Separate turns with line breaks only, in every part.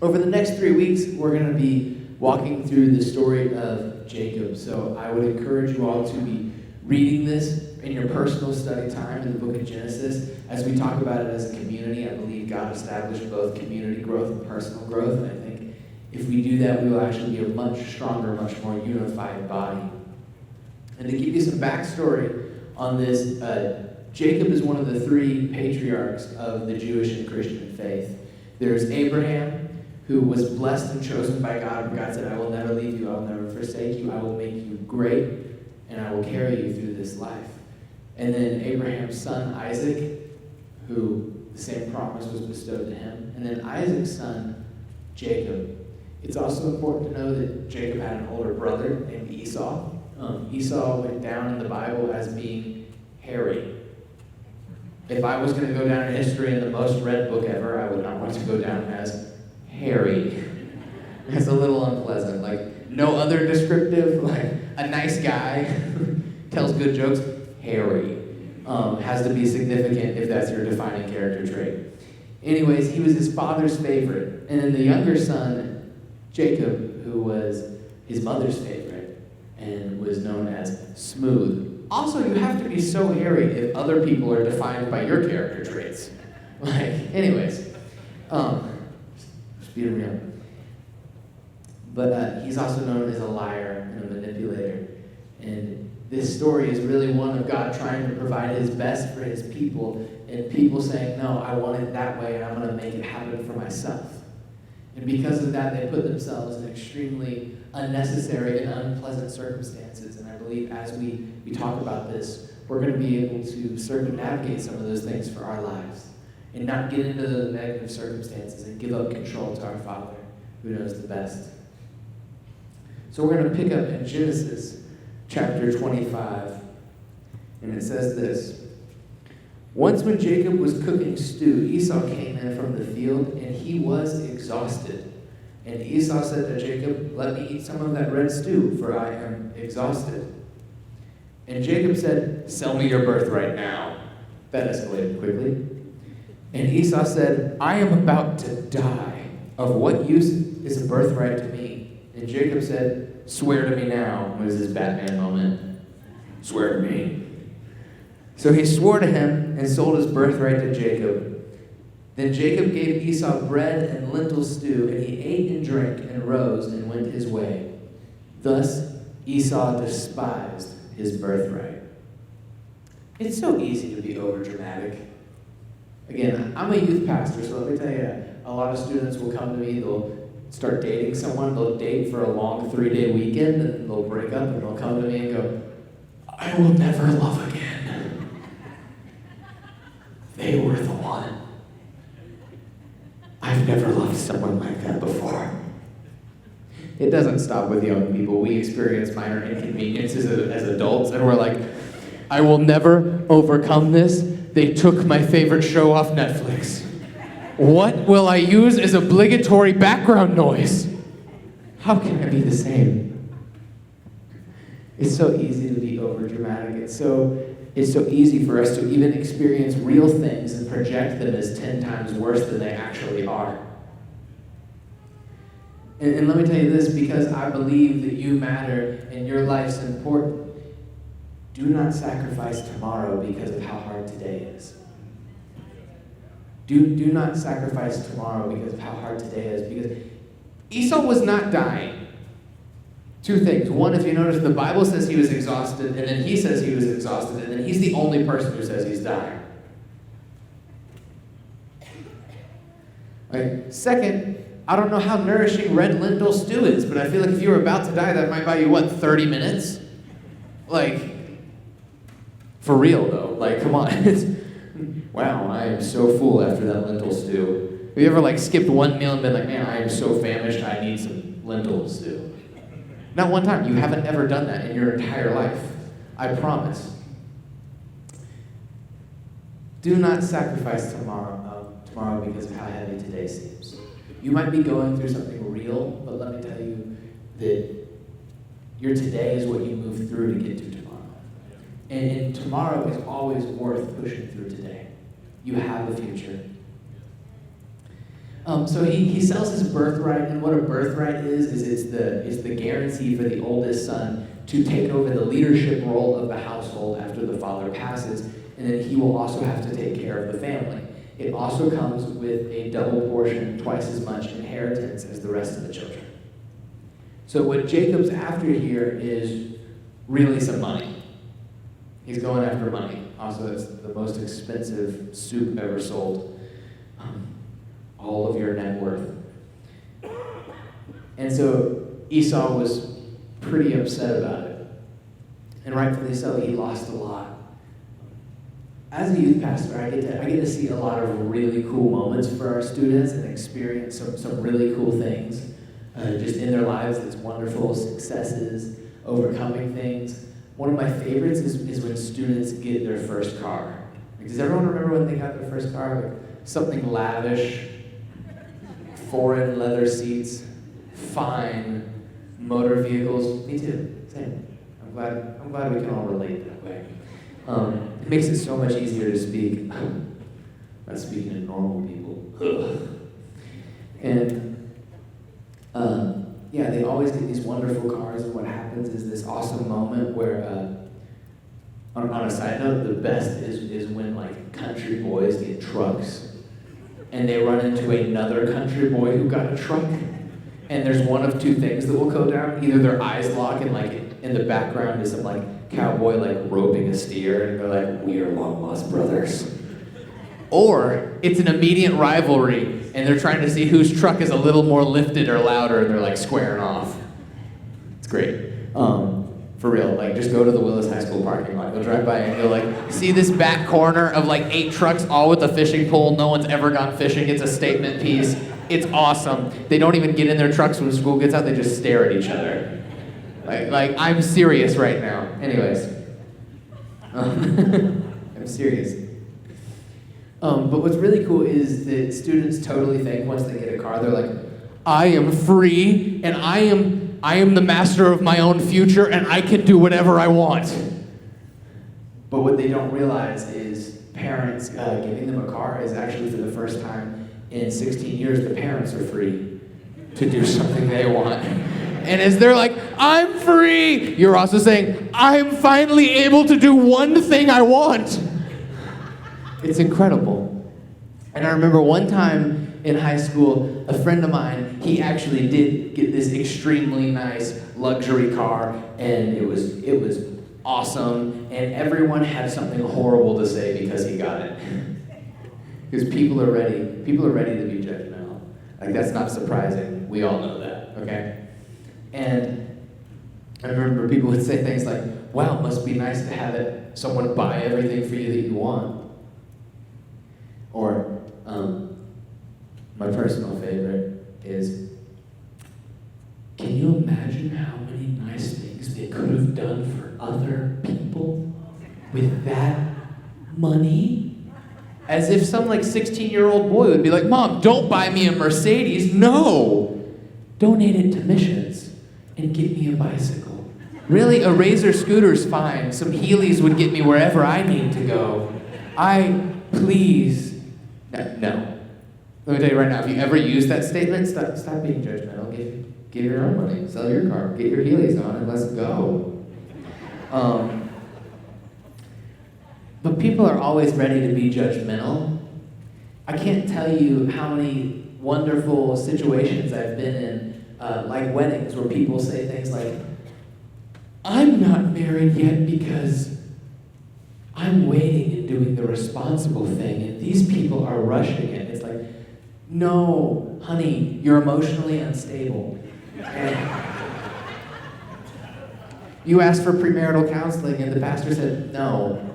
Over the next 3 weeks, we're going to be walking through the story of Jacob. So I would encourage you all to be reading this in your personal study time in the book of Genesis. As we talk about it as a community, I believe God established both community growth and personal growth. And I think if we do that, we will actually be a much stronger, much more unified body. And to give you some backstory on this, Jacob is one of the three patriarchs of the Jewish and Christian faith. There's Abraham, who was blessed and chosen by God. God said, I will never leave you, I will never forsake you, I will make you great, and I will carry you through this life. And then Abraham's son, Isaac, who the same promise was bestowed to him. And then Isaac's son, Jacob. It's also important to know that Jacob had an older brother named Esau. Esau went down in the Bible as being hairy. If I was going to go down in history in the most read book ever, I would not want to go down as hairy. It's a little unpleasant. Like, no other descriptive, like a nice guy tells good jokes. Hairy has to be significant if that's your defining character trait. Anyways, he was his father's favorite. And then the younger son, Jacob, who was his mother's favorite and was known as smooth. Also, you have to be so hairy if other people are defined by your character traits. Like, anyways, just being real. But he's also known as a liar and a manipulator. And this story is really one of God trying to provide his best for his people, and people saying, no, I want it that way, and I'm going to make it happen for myself. And because of that, they put themselves in extremely unnecessary and unpleasant circumstances. And I believe as we talk about this, we're going to be able to circumnavigate some of those things for our lives and not get into the negative circumstances and give up control to our Father who knows the best. So we're going to pick up in Genesis chapter 25, and it says this. Once when Jacob was cooking stew, Esau came in from the field, and he was exhausted. And Esau said to Jacob, let me eat some of that red stew, for I am exhausted. And Jacob said, sell me your birthright now. That escalated quickly. And Esau said, I am about to die. Of what use is a birthright to me? And Jacob said, swear to me now. What is this Batman moment? Swear to me. So he swore to him and sold his birthright to Jacob. Then Jacob gave Esau bread and lentil stew, and he ate and drank and rose and went his way. Thus Esau despised his birthright. It's so easy to be overdramatic. Again, I'm a youth pastor, so let me tell you, a lot of students will come to me, they'll start dating someone, they'll date for a long 3-day weekend, and they'll break up, and they'll come to me and go, I will never love again. They were the one. I've never loved someone like that before. It doesn't stop with young people. We experience minor inconveniences as adults, and we're like, I will never overcome this. They took my favorite show off Netflix. What will I use as obligatory background noise? How can I be the same? It's so easy to be overdramatic. It's so easy for us to even experience real things and project them as 10 times worse than they actually are. And let me tell you this, because I believe that you matter and your life's important, do not sacrifice tomorrow because of how hard today is. Do not sacrifice tomorrow because of how hard today is, because Esau was not dying. Two things. One, if you notice, the Bible says he was exhausted, and then he says he was exhausted, and then he's the only person who says he's dying. Right? Second, I don't know how nourishing red lentil stew is, but I feel like if you were about to die, that might buy you, 30 minutes? Like, for real, though. Like, come on. Wow, I am so full after that lentil stew. Have you ever, skipped one meal and been like, man, I am so famished, I need some lentil stew? Not one time. You haven't ever done that in your entire life. I promise. Do not sacrifice tomorrow because of how heavy today seems. You might be going through something real, but let me tell you that your today is what you move through to get to tomorrow. And tomorrow is always worth pushing through today. You have a future. So he sells his birthright, and what a birthright is it's the guarantee for the oldest son to take over the leadership role of the household after the father passes, and then he will also have to take care of the family. It also comes with a double portion, twice as much inheritance as the rest of the children. So what Jacob's after here is really some money. He's going after money. Also, it's the most expensive soup ever sold. All of your net worth. And so Esau was pretty upset about it. And rightfully so, he lost a lot. As a youth pastor, I get to see a lot of really cool moments for our students and experience some really cool things just in their lives. It's wonderful successes, overcoming things. One of my favorites is when students get their first car. Like, does everyone remember when they got their first car? Like, something lavish, foreign leather seats, fine motor vehicles. Me too, same. I'm glad we can all relate that way. It makes it so much easier to speak. Not speaking to normal people. And yeah, they always get these wonderful cars, and what happens is this awesome moment where, on a side note, the best is when like country boys get trucks, and they run into another country boy who got a truck, and there's one of two things that will go down. Either their eyes lock and like in the background is some like cowboy like roping a steer, and they're like, "We are long lost brothers." Or it's an immediate rivalry, and they're trying to see whose truck is a little more lifted or louder, and they're like squaring off. It's great. For real, like just go to the Willis High School parking lot. You'll drive by and you'll like see this back corner of like 8 trucks, all with a fishing pole. No one's ever gone fishing. It's a statement piece. It's awesome. They don't even get in their trucks when school gets out. They just stare at each other. Like I'm serious right now. Anyways, I'm serious. But what's really cool is that students totally think once they get a car, they're like, I am free, and I am the master of my own future, and I can do whatever I want. But what they don't realize is parents giving them a car is actually for the first time in 16 years, the parents are free to do something they want. And as they're like, I'm free, you're also saying, I'm finally able to do one thing I want. It's incredible. And I remember one time in high school, a friend of mine, he actually did get this extremely nice luxury car, and it was awesome, and everyone had something horrible to say because he got it. Because people are ready to be judgmental. Like, that's not surprising. We all know that, okay? And I remember people would say things like, wow, it must be nice to have someone buy everything for you that you want. Or, my personal favorite is, can you imagine how many nice things they could have done for other people with that money? As if some like 16-year-old boy would be like, Mom, don't buy me a Mercedes. No! Donate it to missions and get me a bicycle. Really, a Razor scooter's fine. Some Heelys would get me wherever I need to go. Please. No. Let me tell you right now, if you ever use that statement, stop being judgmental. Give your own money. Sell your car. Get your Heelys on and let's go. But people are always ready to be judgmental. I can't tell you how many wonderful situations I've been in, like weddings, where people say things like, I'm not married yet because I'm waiting and doing the responsible thing, and these people are rushing it. It's like, no, honey, you're emotionally unstable. And you asked for premarital counseling, and the pastor said no.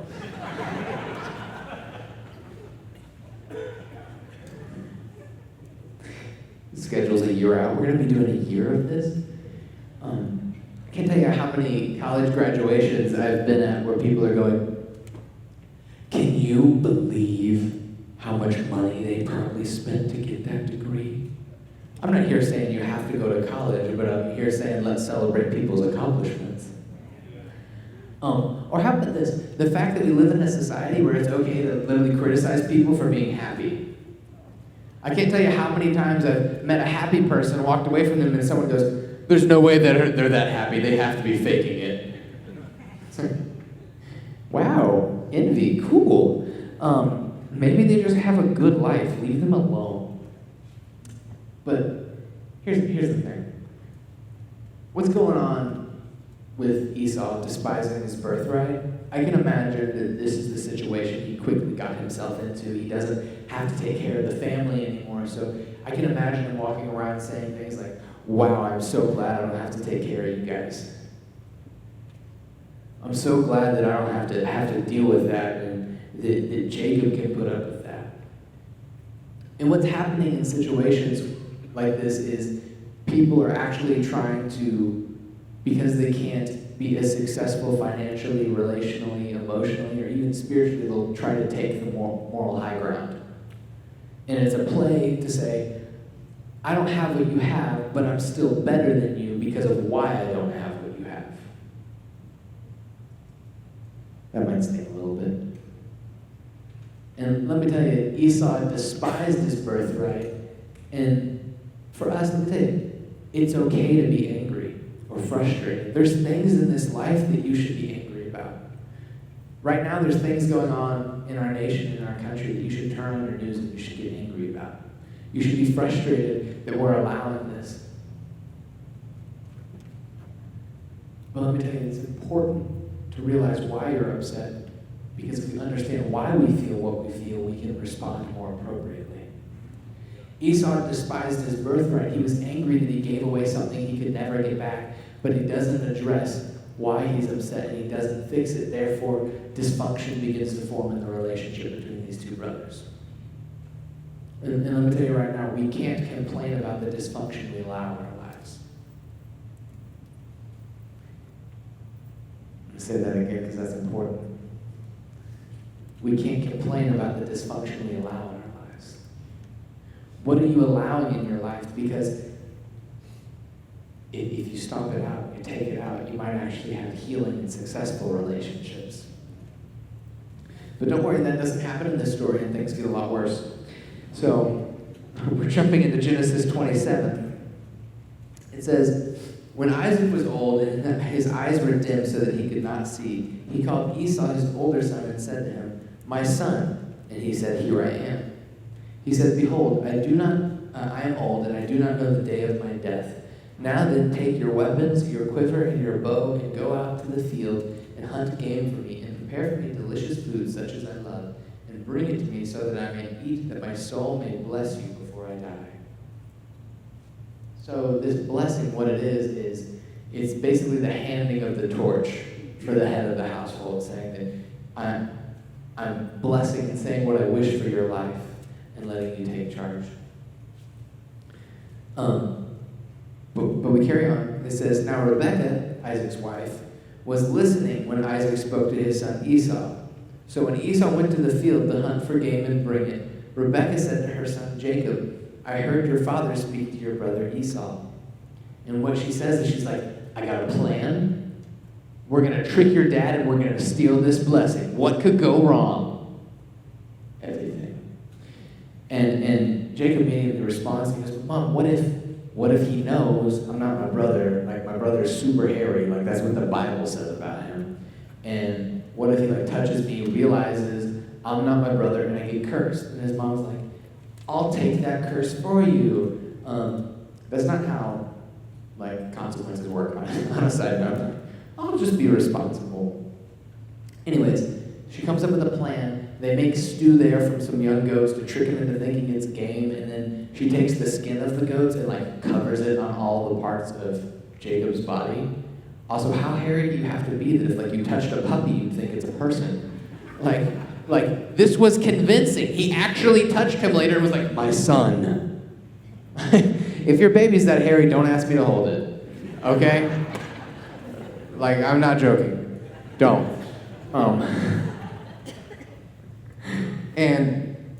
The schedule's a year out. We're going to be doing a year of this. I can't tell you how many college graduations I've been at where people are going, can you believe how much money they probably spent to get that degree? I'm not here saying you have to go to college, but I'm here saying let's celebrate people's accomplishments. Or how about this? The fact that we live in a society where it's okay to literally criticize people for being happy. I can't tell you how many times I've met a happy person, walked away from them, and someone goes, there's no way that they're that happy. They have to be faking it. It's like, wow, envy, cool. Maybe they just have a good life. Leave them alone. But here's the thing. What's going on with Esau despising his birthright? I can imagine that this is the situation he quickly got himself into. He doesn't have to take care of the family anymore. So I can imagine him walking around saying things like, wow, I'm so glad I don't have to take care of you guys. I'm so glad that I don't have to deal with that, and that Jacob can put up with that. And what's happening in situations like this is people are actually trying to, because they can't be as successful financially, relationally, emotionally, or even spiritually, they'll try to take the moral high ground. And it's a play to say, I don't have what you have, but I'm still better than you because of why I don't have what you have. That might sting a little bit. And let me tell you, Esau despised his birthright. And for us, let me tell you, it's okay to be angry or frustrated. There's things in this life that you should be angry about. Right now, there's things going on in our nation, in our country, that you should turn on your news and you should get angry about. You should be frustrated that we're allowing this. But let me tell you, it's important to realize why you're upset, because if we understand why we feel what we feel, we can respond more appropriately. Esau despised his birthright. He was angry that he gave away something he could never get back, but he doesn't address why he's upset, and he doesn't fix it. Therefore, dysfunction begins to form in the relationship between these two brothers. And let me tell you right now, we can't complain about the dysfunction we allow in our lives. Let me say that again because that's important. We can't complain about the dysfunction we allow in our lives. What are you allowing in your life? Because if you stomp it out, you take it out, you might actually have healing and successful relationships. But don't worry, that doesn't happen in this story, and things get a lot worse. So, we're jumping into Genesis 27. It says, when Isaac was old and his eyes were dim so that he could not see, he called Esau his older son and said to him, my son. And he said, here I am. He said, behold, I am old and I do not know the day of my death. Now then take your weapons, your quiver, and your bow, and go out to the field and hunt game for me, and prepare for me delicious food such as I love, and bring it to me so that I may eat, that my soul may bless you before I die. So this blessing, what it is it's basically the handing of the torch for the head of the household, saying that I'm blessing and saying what I wish for your life and letting you take charge. But we carry on. It says, now Rebekah, Isaac's wife, was listening when Isaac spoke to his son Esau. So when Esau went to the field to hunt for game and bring it, Rebekah said to her son Jacob, I heard your father speak to your brother Esau. And what she says is she's like, I got a plan. We're going to trick your dad and we're going to steal this blessing. What could go wrong? Everything. And Jacob immediately responds, he goes, Mom, what if he knows I'm not my brother? Like, my brother's super hairy. Like, that's what the Bible says about him. And what if he, like, touches me, realizes I'm not my brother, and I get cursed? And his mom's like, I'll take that curse for you. That's not how, like, consequences work on a side note. I'll just be responsible. Anyways, she comes up with a plan. They make stew there from some young goats to trick him into thinking it's game, and then she takes the skin of the goats and, like, covers it on all the parts of Jacob's body. Also, how hairy do you have to be that if, like, you touched a puppy, you'd think it's a person? Like, this was convincing. He actually touched him later and was like, my son. If your baby's that hairy, don't ask me to hold it. Okay? Like, I'm not joking. Don't. And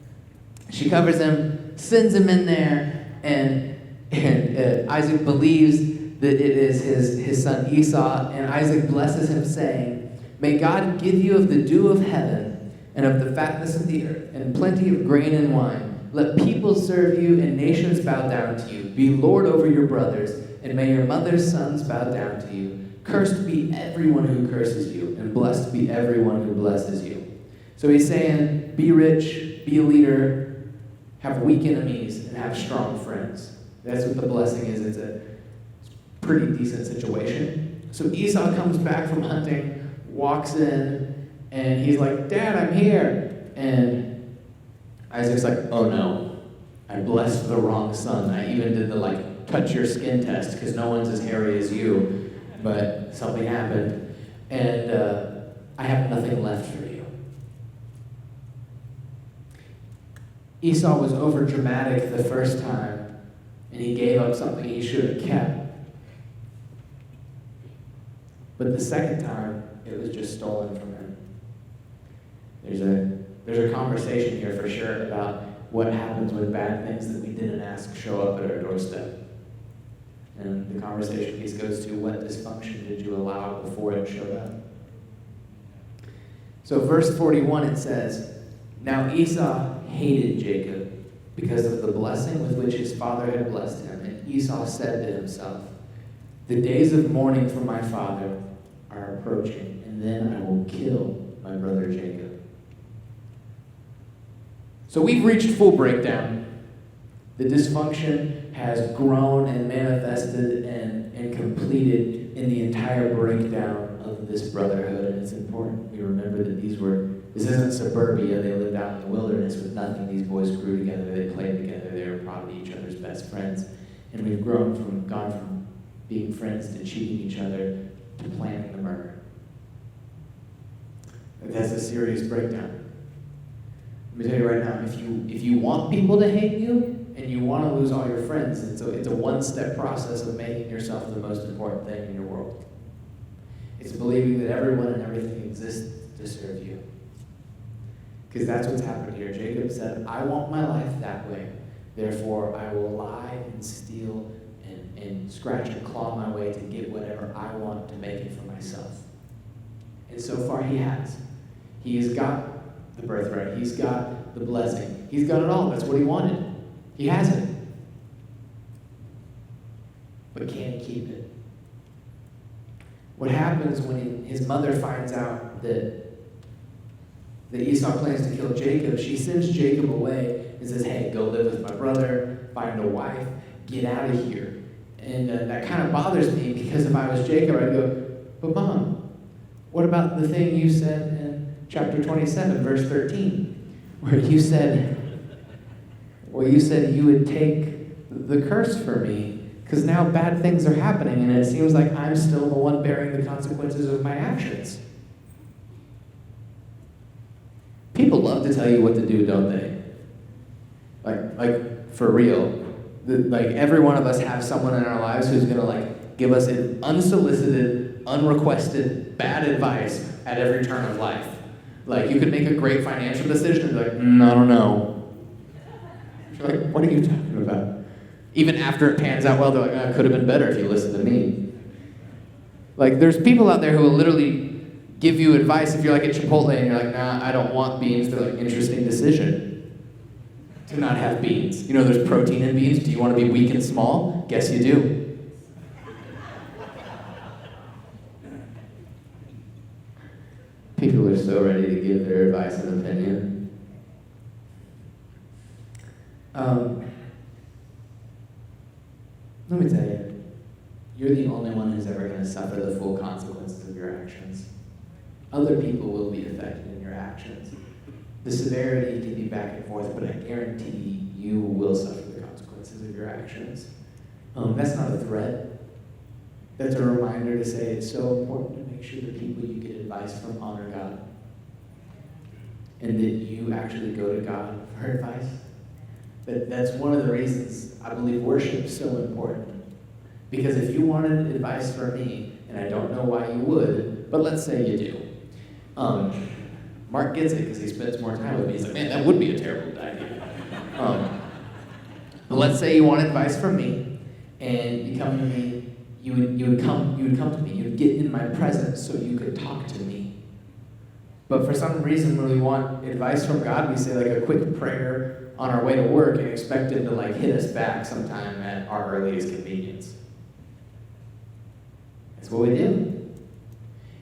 she covers him, sends him in there, and Isaac believes that it is his son Esau, and Isaac blesses him, saying, may God give you of the dew of heaven, and of the fatness of the earth, and plenty of grain and wine, Let people serve you and nations bow down to you. Be Lord over your brothers, and may your mother's sons bow down to you. Cursed be everyone who curses you, and blessed be everyone who blesses you. So he's saying, be rich, be a leader, have weak enemies, and have strong friends. That's what the blessing is. It's a pretty decent situation. So Esau comes back from hunting, walks in, and he's like, Dad, I'm here. And Isaac's like, oh no, I blessed the wrong son. I even did the touch your skin test because no one's as hairy as you, but something happened. And I have nothing left for you. Esau was over dramatic the first time, and he gave up something he should have kept. But the second time, it was just stolen from him. There's a conversation here for sure about what happens when bad things that we didn't ask show up at our doorstep. And the conversation piece goes to, what dysfunction did you allow before it showed up? So verse 41, it says, Now Esau hated Jacob because of the blessing with which his father had blessed him. And Esau said to himself, The days of mourning for my father are approaching, and then I will kill my brother Jacob. So we've reached full breakdown. The dysfunction has grown and manifested and completed in the entire breakdown of this brotherhood. And it's important we remember that this isn't suburbia. They lived out in the wilderness with nothing. These boys grew together. They played together. They were probably each other's best friends. And we've gone from being friends to cheating each other to planning the murder. That's a serious breakdown. Let me tell you right now, if you want people to hate you and you want to lose all your friends, it's a one-step process of making yourself the most important thing in your world. It's believing that everyone and everything exists to serve you. Because that's what's happened here. Jacob said, I want my life that way. Therefore, I will lie and steal and scratch and claw my way to get whatever I want to make it for myself. And so far he has. He has got the birthright. He's got the blessing. He's got it all. That's what he wanted. He has it. But can't keep it. What happens when his mother finds out that Esau plans to kill Jacob, she sends Jacob away and says, hey, go live with my brother, find a wife, get out of here. And that kind of bothers me because if I was Jacob, I'd go, but Mom, what about the thing you said in chapter 27, verse 13, where you said you would take the curse for me, because now bad things are happening, and it seems like I'm still the one bearing the consequences of my actions. People love to tell you what to do, don't they? Like for real. Every one of us have someone in our lives who's gonna give us an unsolicited, unrequested, bad advice at every turn of life. You could make a great financial decision and be like, I don't know. You're like, what are you talking about? Even after it pans out well, they're like, it could have been better if you listened to me. There's people out there who will literally give you advice if you're at Chipotle and you're like, nah, I don't want beans. They're like, interesting decision to not have beans. There's protein in beans. Do you want to be weak and small? Guess you do. People are so ready to give their advice and opinion. Let me tell you, you're the only one who's ever going to suffer the full consequences of your actions. Other people will be affected in your actions. The severity can be back and forth, but I guarantee you will suffer the consequences of your actions. That's not a threat. That's a reminder to say it's so important to make sure the people you get advice from honor God. And that you actually go to God for advice. That's one of the reasons I believe worship is so important. Because if you wanted advice from me, and I don't know why you would, but let's say you do. Mark gets it because he spends more time with me. He's like, man, that would be a terrible idea. But let's say you want advice from me, and you come to me, you would come to me, you would get in my presence so you could talk to me. But for some reason, when we want advice from God, we say a quick prayer on our way to work and expect him to like hit us back sometime at our earliest convenience. That's what we do.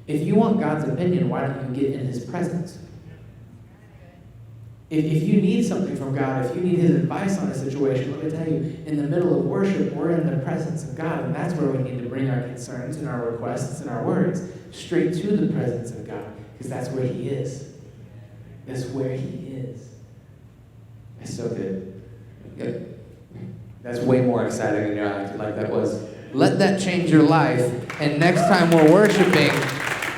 If you want God's opinion, why don't you get in his presence? If you need something from God, if you need his advice on a situation, let me tell you, in the middle of worship, we're in the presence of God, and that's where we need to bring our concerns and our requests and our words straight to the presence of God, because that's where he is. That's where he is. That's so good. Good. That's way more exciting than you acted like that was. Let that change your life, and next time we're worshiping,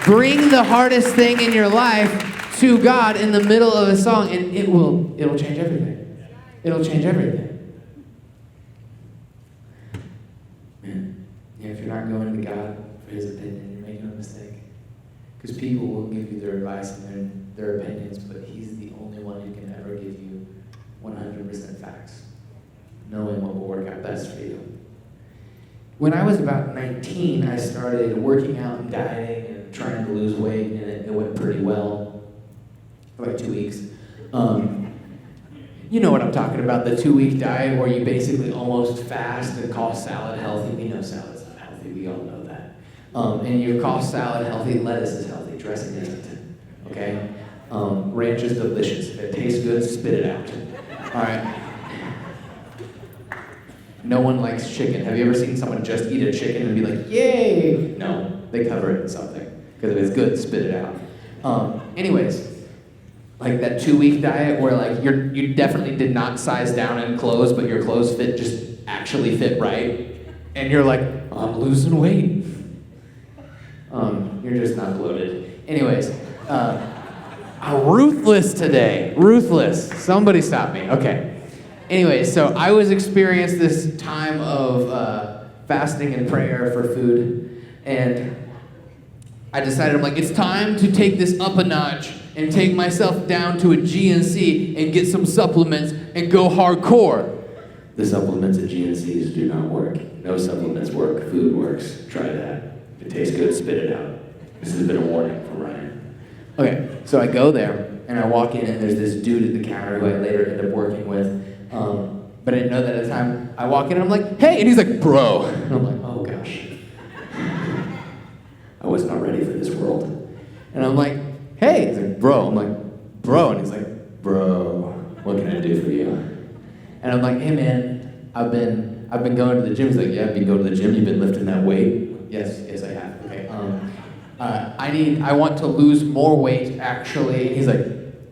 bring the hardest thing in your life to God in the middle of a song, and it'll change everything. It'll change everything. Man, if you're not going to God for his opinion, you're making a mistake. Because people will give you their advice and their opinions, but he's the only one who can ever give you 100% facts, knowing what will work out best for you. When I was about 19, I started working out and dieting and trying to lose weight, and it went pretty well. For like 2 weeks. You know what I'm talking about, the 2-week diet where you basically almost fast and call salad healthy. We know salad's not healthy, we all know that. And you call salad healthy, lettuce is healthy, dressing isn't. Okay? Ranch is delicious. If it tastes good, spit it out. All right? No one likes chicken. Have you ever seen someone just eat a chicken and be like, yay? No, they cover it in something. Because if it's good, spit it out. Anyways, like that 2-week diet where like you definitely did not size down in clothes, but your clothes actually fit right, and you're like, I'm losing weight. You're just not bloated. Anyways, ruthless today. Ruthless. Somebody stop me. Okay. Anyways, so I was experiencing this time of fasting and prayer for food, and I decided, I'm like, it's time to take this up a notch and take myself down to a GNC and get some supplements and go hardcore. The supplements at GNCs do not work. No supplements work. Food works. Try that. If it tastes good, spit it out. This has been a warning from Ryan. Okay, so I go there, and I walk in, and there's this dude at the counter who I later end up working with. But I didn't know that at the time. I walk in, and I'm like, hey! And he's like, bro. And I'm like, oh gosh. I was not ready for this world. And I'm like, hey, he's like, bro. I'm like, bro. And he's like, bro, what can I do for you? And I'm like, hey man, I've been going to the gym. He's like, yeah, have you go to the gym? You've been lifting that weight? Yes, I have. Okay. I want to lose more weight, actually. And he's like,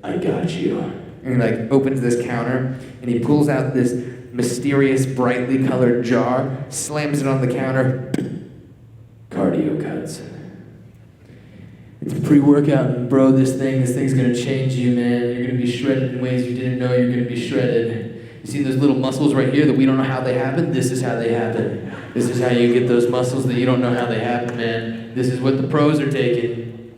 I got you. And he like opens this counter, and he pulls out this mysterious, brightly colored jar, slams it on the counter. Cardio cuts. It's a pre-workout, and bro, this thing's gonna change you, man. You're gonna be shredded in ways you didn't know you're gonna be shredded. You see those little muscles right here that we don't know how they happen? This is how they happen. This is how you get those muscles that you don't know how they happen, man. This is what the pros are taking.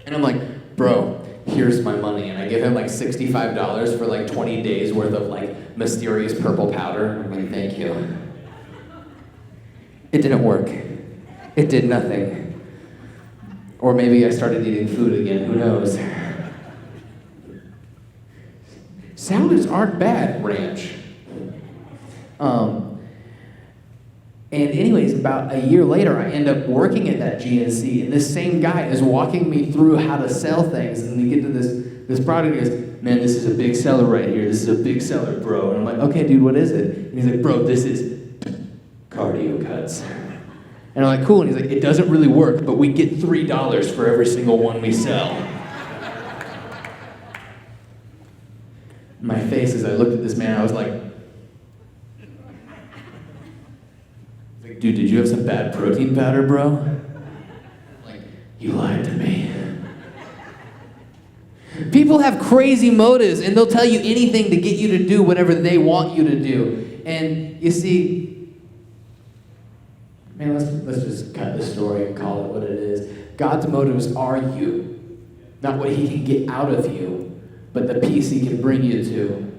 And I'm like, bro, here's my money. And I give him like $65 for like 20 days worth of like mysterious purple powder. I'm like, thank you. It didn't work. It did nothing. Or maybe I started eating food again, who knows? Salads aren't bad, ranch. And anyways, about a year later, I end up working at that GNC, and this same guy is walking me through how to sell things, and we get to this product, and he goes, man, this is a big seller right here. This is a big seller, bro. And I'm like, okay, dude, what is it? And he's like, bro, this is cardio cuts. And I'm like, cool. And he's like, it doesn't really work, but we get $3 for every single one we sell. My face as I looked at this man, I was like, dude, did you have some bad protein powder, bro? Like, you lied to me. People have crazy motives, and they'll tell you anything to get you to do whatever they want you to do. And you see, man, let's just cut the story and call it what it is. God's motives are you, not what he can get out of you, but the peace he can bring you to.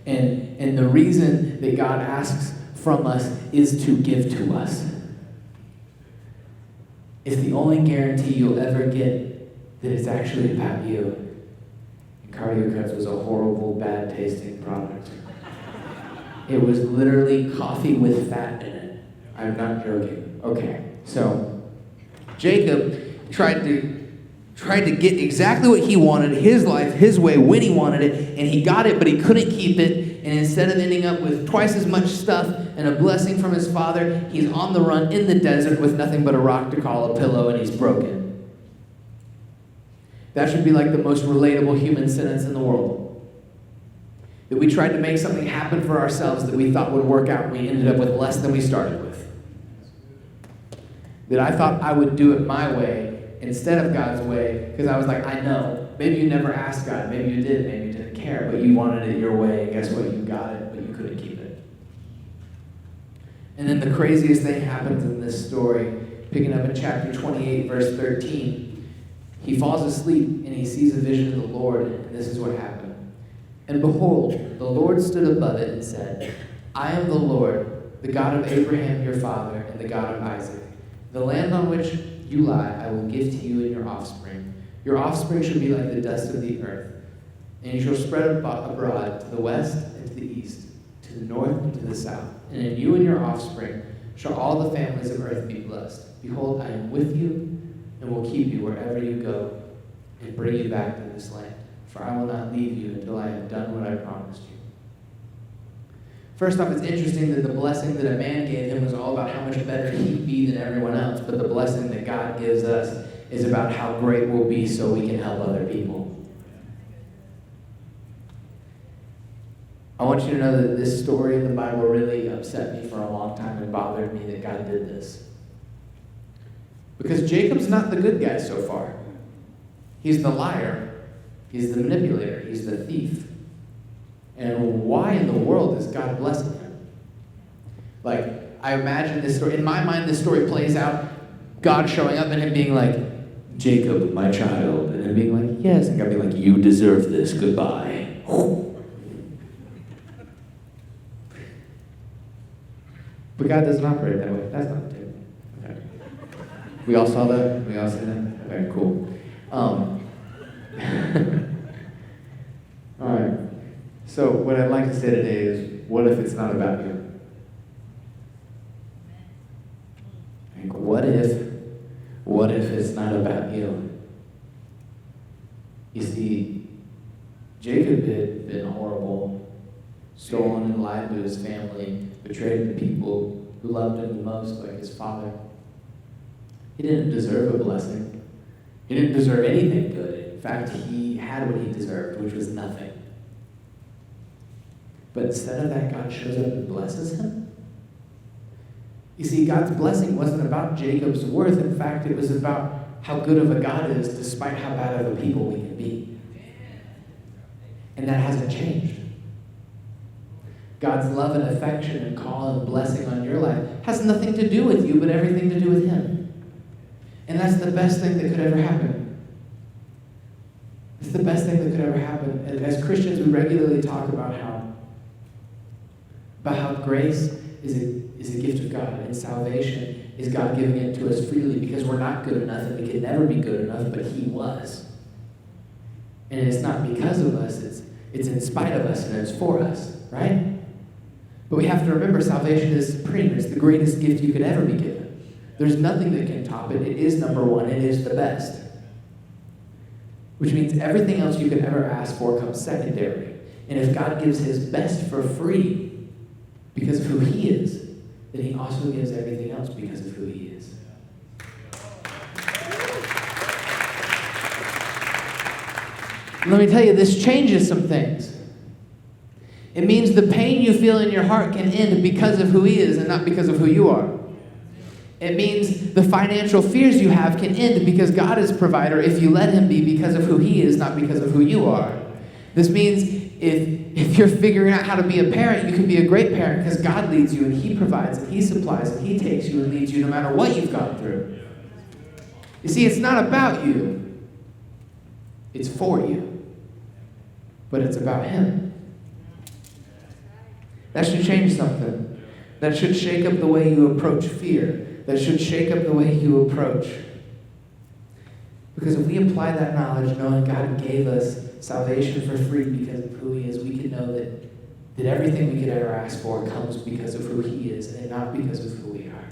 And the reason that God asks from us is to give to us. It's the only guarantee you'll ever get that it's actually about you. Cardio Crunch was a horrible, bad tasting product. It was literally coffee with fat in it. I'm not joking. Okay, so Jacob tried to get exactly what he wanted, his life, his way, when he wanted it, and he got it, but he couldn't keep it. And instead of ending up with twice as much stuff and a blessing from his father, he's on the run in the desert with nothing but a rock to call a pillow, and he's broken. That should be like the most relatable human sentence in the world. That we tried to make something happen for ourselves that we thought would work out, and we ended up with less than we started with. That I thought I would do it my way instead of God's way, because I was like, I know. Maybe you never asked God. Maybe you did. Maybe you didn't care. But you wanted it your way, and guess what? You got it, but you couldn't keep it. And then the craziest thing happens in this story, picking up in chapter 28, verse 13. He falls asleep, and he sees a vision of the Lord, and this is what happened. And behold, the Lord stood above it and said, I am the Lord, the God of Abraham your father, and the God of Isaac. The land on which you lie I will give to you and your offspring. Your offspring shall be like the dust of the earth, and you shall spread abroad to the west and to the east, to the north and to the south. And in you and your offspring shall all the families of earth be blessed. Behold, I am with you, and will keep you wherever you go, and bring you back to this land. For I will not leave you until I have done what I promised you. First off, it's interesting that the blessing that a man gave him was all about how much better he'd be than everyone else, but the blessing that God gives us is about how great we'll be so we can help other people. I want you to know that this story in the Bible really upset me for a long time and bothered me that God did this. Because Jacob's not the good guy so far. He's the liar. He's the manipulator. He's the thief. And why in the world is God blessing him? Like, I imagine this story, in my mind, this story plays out, God showing up and him being like, Jacob, my child, and him being like, yes, and God being like, you deserve this, goodbye. But God doesn't operate that way. That's not the table. Okay. We all saw that? We all see that? Okay, cool. All right. So what I'd like to say today is, what if it's not about you? Like, what if it's not about you? You see, Jacob had been horrible, stolen and lied to his family, betrayed the people who loved him the most, like his father. He didn't deserve a blessing. He didn't deserve anything good. In fact, he had what he deserved, which was nothing. But instead of that, God shows up and blesses him. You see, God's blessing wasn't about Jacob's worth. In fact, it was about how good of a God is despite how bad of a people we can be. And that hasn't changed. God's love and affection and call and blessing on your life has nothing to do with you, but everything to do with him. And that's the best thing that could ever happen. It's the best thing that could ever happen. And as Christians, we regularly talk about how grace is a gift of God, and salvation is God giving it to us freely because we're not good enough and we could never be good enough, but he was. And it's not because of us, it's in spite of us and it's for us, right? But we have to remember salvation is supreme. It's the greatest gift you could ever be given. There's nothing that can top it. It is number one. It is the best. Which means everything else you could ever ask for comes secondary. And if God gives his best for free because of who he is, then he also gives everything else because of who he is. Let me tell you, this changes some things. It means the pain you feel in your heart can end because of who he is and not because of who you are. It means the financial fears you have can end because God is provider if you let him be because of who he is, not because of who you are. This means if you're figuring out how to be a parent, you can be a great parent because God leads you and he provides and he supplies and he takes you and leads you no matter what you've gone through. You see, it's not about you. It's for you. But it's about him. That should change something. That should shake up the way you approach fear. That should shake up the way you approach. Because if we apply that knowledge, knowing God gave us salvation for free because of who he is, we can know that everything we could ever ask for comes because of who he is and not because of who we are.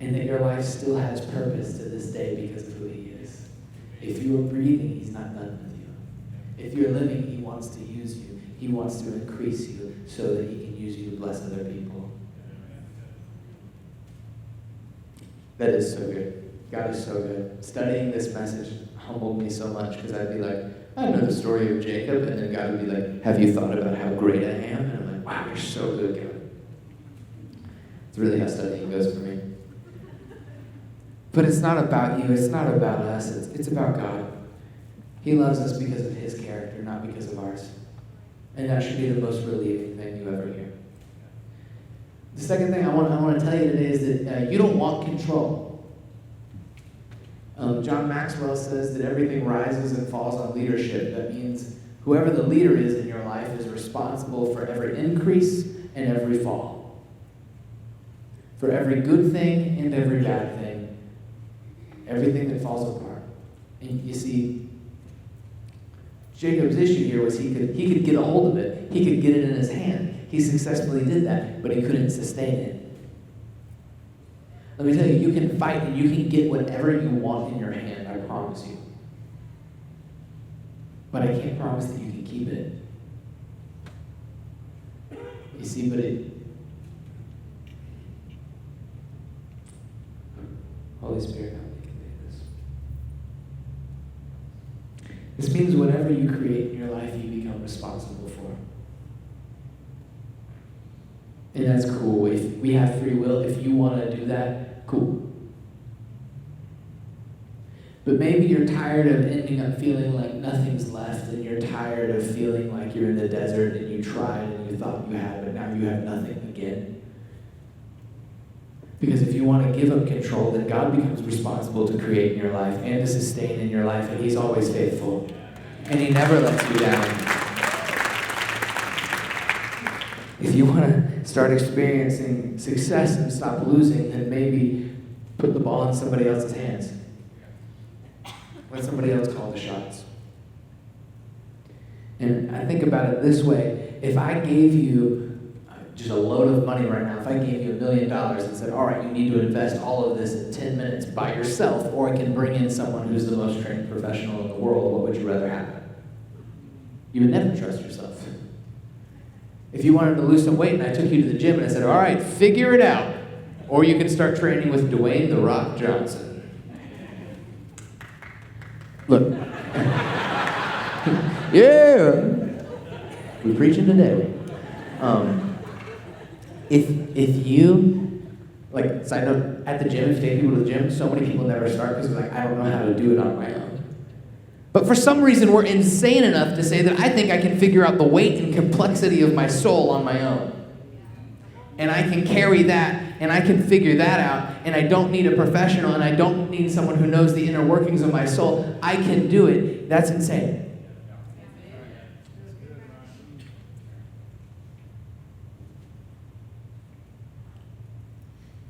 And that your life still has purpose to this day because of who he is. If you are breathing, he's not done with you. If you're living, he wants to use you. He wants to increase you so that he can use you to bless other people. That is so good. God is so good. Studying this message humbled me so much because I'd be like, I know the story of Jacob, and then God would be like, have you thought about how great I am? And I'm like, wow, you're so good, God. It's really how studying goes for me. But it's not about you. It's not about us. It's about God. He loves us because of his character, not because of ours. And that should be the most relieving thing you ever hear. The second thing I want to tell you today is that you don't want control. John Maxwell says that everything rises and falls on leadership. That means whoever the leader is in your life is responsible for every increase and every fall. For every good thing and every bad thing. Everything that falls apart. And you see, Jacob's issue here was he could get a hold of it. He could get it in his hand. He successfully did that, but he couldn't sustain it. Let me tell you, you can fight and you can get whatever you want in your hand, I promise you. But I can't promise that you can keep it. You see, but Holy Spirit, help me convey this. This means whatever you create in your life, you become responsible for. And that's cool. If we have free will, if you want to do that, cool. But maybe you're tired of ending up feeling like nothing's left, and you're tired of feeling like you're in the desert and you tried and you thought you had, but now you have nothing again. Because if you want to give up control, then God becomes responsible to create in your life and to sustain in your life, and he's always faithful. And he never lets you down. If you want to start experiencing success and stop losing, then maybe put the ball in somebody else's hands. Let somebody else call the shots. And I think about it this way. If I gave you just a load of money right now, if I gave you $1 million and said, all right, you need to invest all of this in 10 minutes by yourself, or I can bring in someone who's the most trained professional in the world, what would you rather have? You would never trust yourself. If you wanted to lose some weight and I took you to the gym and I said, all right, figure it out. Or you can start training with Dwayne "The Rock" Johnson. Look. Yeah. We're preaching today. If you, like, side note, at the gym, if you take people to the gym, so many people never start because they're like, I don't know how to do it on my own. But for some reason, we're insane enough to say that I think I can figure out the weight and complexity of my soul on my own. And I can carry that, and I can figure that out, and I don't need a professional, and I don't need someone who knows the inner workings of my soul. I can do it. That's insane.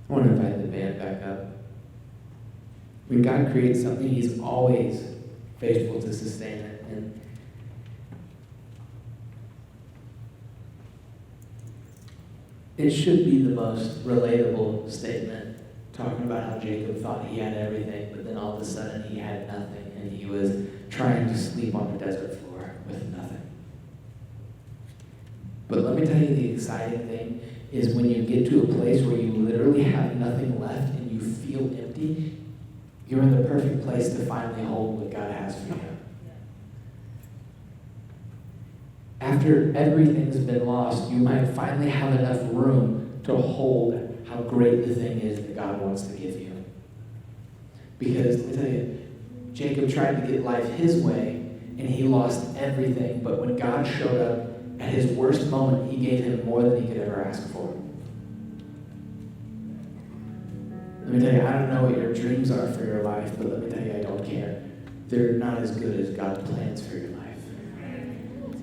I want to invite the band back up. When God creates something, he's always faithful to sustain it. And it should be the most relatable statement, talking about how Jacob thought he had everything, but then all of a sudden he had nothing, and he was trying to sleep on the desert floor with nothing. But let me tell you, the exciting thing is when you get to a place where you literally have nothing left and you feel empty, you're in the perfect place to finally hold what God has for you. After everything's been lost, you might finally have enough room to hold how great the thing is that God wants to give you. Because, let me tell you, Jacob tried to get life his way, and he lost everything. But when God showed up at his worst moment, he gave him more than he could ever ask for. Let me tell you, I don't know what your dreams are for your life, but let me tell you, I don't care. They're not as good as God's plans for your life.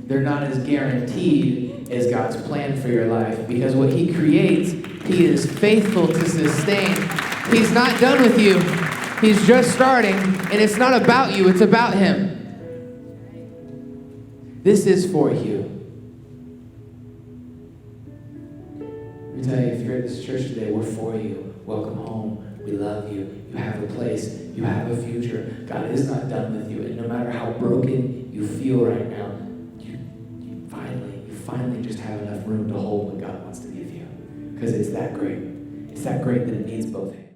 They're not as guaranteed as God's plan for your life, because what he creates, he is faithful to sustain. He's not done with you. He's just starting, and it's not about you, it's about him. This is for you. Let me tell you, if you're at this church today, we're for you. Welcome home. We love you. You have a place. You have a future. God is not done with you. And no matter how broken you feel right now, you finally just have enough room to hold what God wants to give you. Because it's that great. It's that great that it needs both hands.